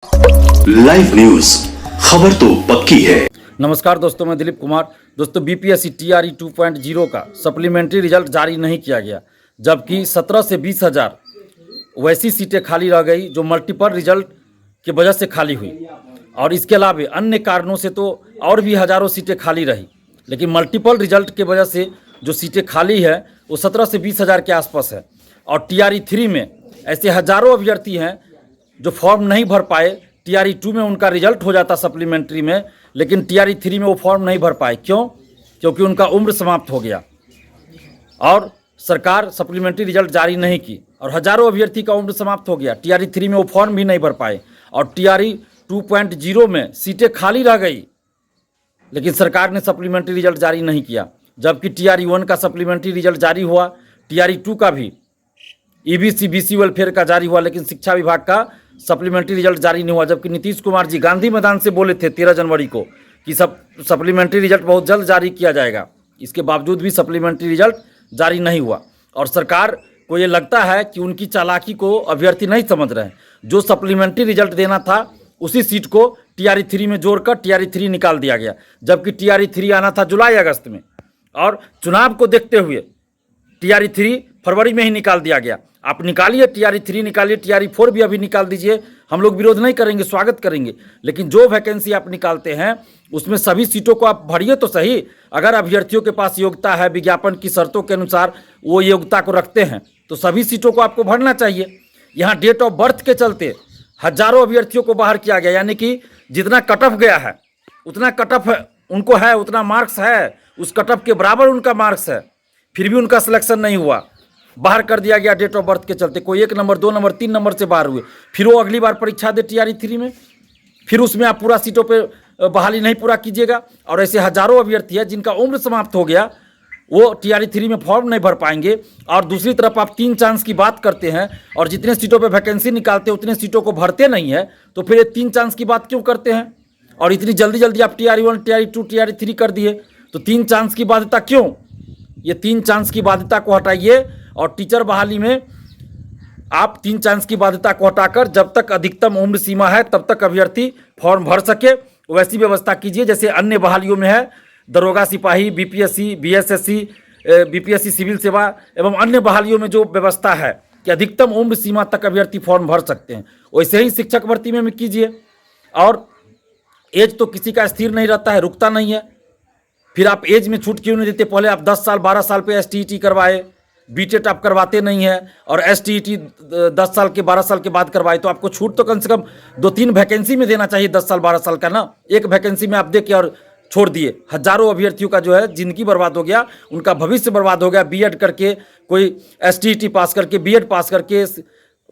Live news, खबर तो पक्की है। नमस्कार दोस्तों, मैं दिलीप कुमार। दोस्तों, बीपीएससी टीआरई 2.0 का सप्लीमेंट्री रिजल्ट जारी नहीं किया गया, जबकि 17 से 20 हज़ार वैसी सीटें खाली रह गई जो मल्टीपल रिजल्ट की वजह से खाली हुई। और इसके अलावा अन्य कारणों से तो और भी हज़ारों सीटें खाली रही, लेकिन मल्टीपल रिजल्ट की वजह से जो सीटें खाली है वो 17 से 20 हज़ार के आसपास है। और टीआरई 3 में ऐसे हज़ारों अभ्यर्थी हैं जो फॉर्म नहीं भर पाए। टीआरई 2 में उनका रिजल्ट हो जाता सप्लीमेंट्री में, लेकिन टीआरई 3 में वो फॉर्म नहीं भर पाए। क्यों? क्योंकि उनका उम्र समाप्त हो गया और सरकार सप्लीमेंट्री रिजल्ट जारी नहीं की और हज़ारों अभ्यर्थी का उम्र समाप्त हो गया। टीआरई 3 में वो फॉर्म भी नहीं भर पाए और टीआरई 2.0 में सीटें खाली रह गई, लेकिन सरकार ने सप्लीमेंट्री रिजल्ट जारी नहीं किया। जबकि टीआरई 1 का सप्लीमेंट्री रिजल्ट जारी हुआ, टीआरई 2 का भी, ईबीसी बीसी वेलफेयर का जारी हुआ, लेकिन शिक्षा विभाग का सप्लीमेंट्री रिजल्ट जारी नहीं हुआ। जबकि नीतीश कुमार जी गांधी मैदान से बोले थे 13 जनवरी को कि सप्लीमेंट्री रिजल्ट बहुत जल्द जारी किया जाएगा। इसके बावजूद भी सप्लीमेंट्री रिजल्ट जारी नहीं हुआ और सरकार को ये लगता है कि उनकी चालाकी को अभ्यर्थी नहीं समझ रहे हैं। जो सप्लीमेंट्री रिजल्ट देना था उसी सीट को टीआरई 3 में जोड़कर टीआरई 3 निकाल दिया गया, जबकि टीआरई 3 आना था जुलाई अगस्त में और चुनाव को देखते हुए टीआरई 3 फरवरी में ही निकाल दिया गया। आप निकालिए, टीआरई 3 निकालिए, टीआरई 4 भी अभी निकाल दीजिए, हम लोग विरोध नहीं करेंगे, स्वागत करेंगे। लेकिन जो वैकेंसी आप निकालते हैं उसमें सभी सीटों को आप भरिए तो सही। अगर अभ्यर्थियों के पास योग्यता है, विज्ञापन की शर्तों के अनुसार वो योग्यता को रखते हैं, तो सभी सीटों को आपको भरना चाहिए। यहाँ डेट ऑफ बर्थ के चलते हजारों अभ्यर्थियों को बाहर किया गया, यानी कि जितना कट ऑफ गया है उतना कट ऑफ उनको है, उतना मार्क्स है, उस कट ऑफ के बराबर उनका मार्क्स है, फिर भी उनका सिलेक्शन नहीं हुआ, बाहर कर दिया गया डेट ऑफ बर्थ के चलते। कोई 1 नंबर 2 नंबर 3 नंबर से बाहर हुए, फिर वो अगली बार परीक्षा दे टीआरई 3 में, फिर उसमें आप पूरा सीटों पे बहाली नहीं पूरा कीजिएगा। और ऐसे हजारों अभ्यर्थी हैं जिनका उम्र समाप्त हो गया, वो टीआरई 3 में फॉर्म नहीं भर पाएंगे। और दूसरी तरफ आप 3 चांस की बात करते हैं और जितने सीटों पे वैकेंसी निकालते हैं उतने सीटों को भरते नहीं है, तो फिर ये 3 चांस की बात क्यों करते हैं? और इतनी जल्दी जल्दी आप टीआरई 1 टीआरई 2 टीआरई 3 कर दिए, तो 3 चांस की बाध्यता क्यों? ये 3 चांस की बाध्यता को हटाइए और टीचर बहाली में आप 3 चांस की बाध्यता को हटाकर जब तक अधिकतम उम्र सीमा है तब तक अभ्यर्थी फॉर्म भर सके वैसी व्यवस्था कीजिए, जैसे अन्य बहालियों में है। दरोगा सिपाही, बीपीएससी, बीएसएससी, बीपीएससी सिविल सेवा एवं अन्य बहालियों में जो व्यवस्था है कि अधिकतम उम्र सीमा तक अभ्यर्थी फॉर्म भर सकते हैं, वैसे ही शिक्षक भर्ती में कीजिए। और एज तो किसी का स्थिर नहीं रहता है, रुकता नहीं है, फिर आप एज में छूट क्यों नहीं देते? पहले आप 10 साल 12 साल पे एसटीईटी करवाए, बीटेट आप करवाते नहीं है, और एसटीईटी 10 साल के 12 साल के बाद करवाए, तो आपको छूट तो कम से कम 2-3 वैकेंसी में देना चाहिए 10 साल 12 साल का ना। एक वैकेंसी में आप दे के और छोड़ दिए। हजारों अभ्यर्थियों का जो है जिंदगी बर्बाद हो गया, उनका भविष्य बर्बाद हो गया। बीएड करके, कोई एसटीईटी पास करके, बीएड पास करके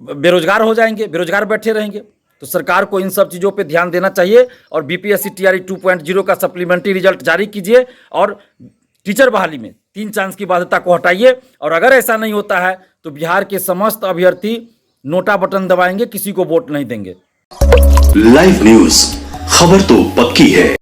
बेरोजगार हो जाएंगे, बेरोजगार बैठे रहेंगे। तो सरकार को इन सब चीज़ों पे ध्यान देना चाहिए और बीपीएससी टीआरई 2.0 का सप्लीमेंट्री रिजल्ट जारी कीजिए और टीचर बहाली में 3 चांस की बाध्यता को हटाइए। और अगर ऐसा नहीं होता है तो बिहार के समस्त अभ्यर्थी नोटा बटन दबाएंगे, किसी को वोट नहीं देंगे। लाइव न्यूज, खबर तो पक्की है।